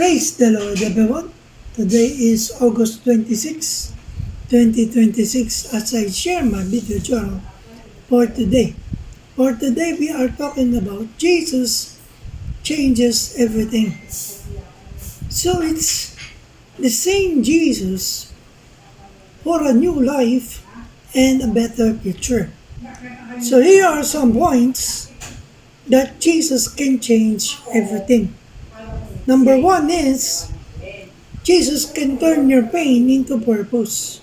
Praise the Lord, everyone. Today is August 26, 2026, as I share my video journal for today. For today, we are talking about Jesus changes everything. So it's the same Jesus for a new life and a better future. So here are some points that Jesus can change everything. Number one is Jesus can turn your pain into purpose.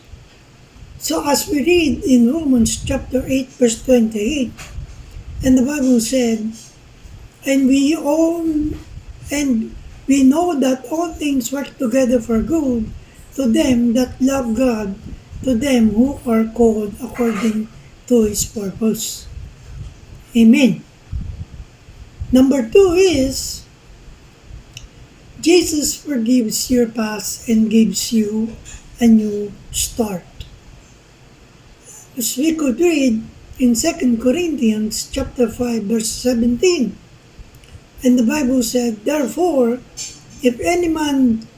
So as we read in Romans chapter 8 verse 28, and the Bible said, and we know that all things work together for good to them that love God, to them who are called according to His purpose. Amen. Number two is Jesus forgives your past and gives you a new start. As we could read in 2 Corinthians chapter 5 verse 17, and the Bible said, therefore, if any man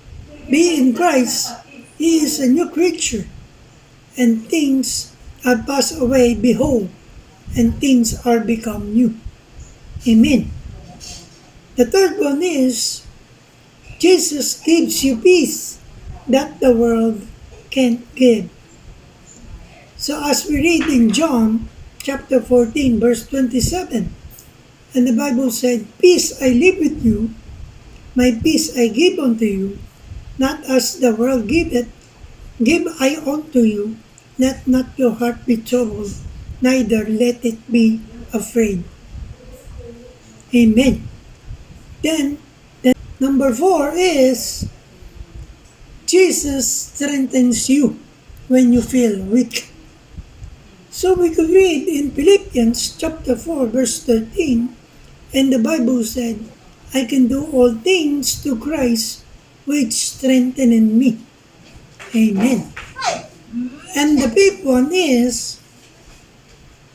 be in Christ, he is a new creature, and things have passed away, behold, and things are become new. Amen. The third one is, Jesus gives you peace that the world can't give. So as we read in John chapter 14 verse 27, and the Bible said, peace I leave with you, my peace I give unto you, not as the world giveth, give I unto you, let not your heart be troubled, neither let it be afraid. Amen. Then number 4 is, Jesus strengthens you when you feel weak. So we could read in Philippians chapter 4 verse 13, and the Bible said, I can do all things to Christ which strengtheneth me. Amen. And the fifth one is,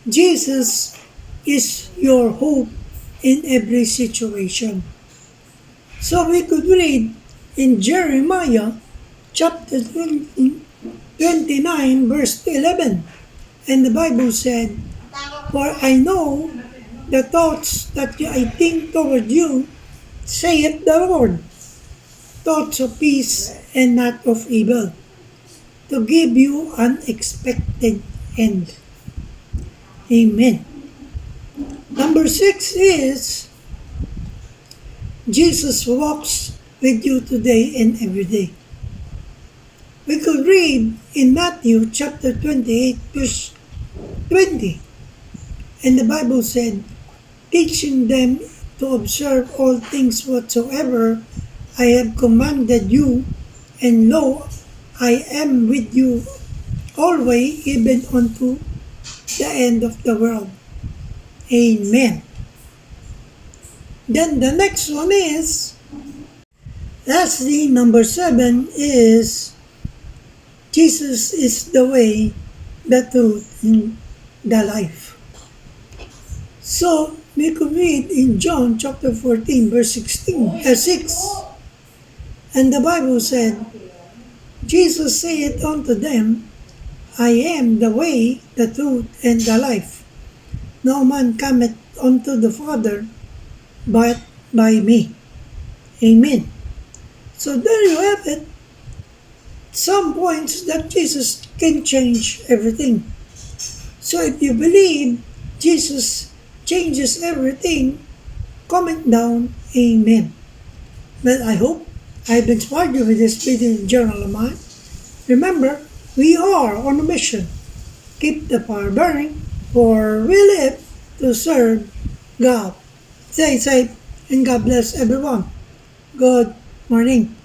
Jesus is your hope in every situation. So we could read in Jeremiah chapter 29 verse 11, and the Bible said, for I know the thoughts that I think toward you, saith the Lord, thoughts of peace and not of evil, to give you an expected end. Amen. Number 6 is, Jesus walks with you today and every day. We could read in Matthew chapter 28 verse 20, and the Bible said, teaching them to observe all things whatsoever I have commanded you, and lo, I am with you always, even unto the end of the world. Amen. Then the next one is, lastly, number 7 is, Jesus is the way, the truth, and the life. So, we could read in John chapter 14 verse 6, and the Bible said, Jesus saith unto them, I am the way, the truth, and the life. No man cometh unto the Father but by me. Amen. So there you have it. Some points that Jesus can change everything. So if you believe Jesus changes everything, comment down, Amen. Well, I hope I've inspired you with this video journal of mine. Remember, we are on a mission. Keep the fire burning, for we live to serve God. Stay safe, and God bless everyone. Good morning.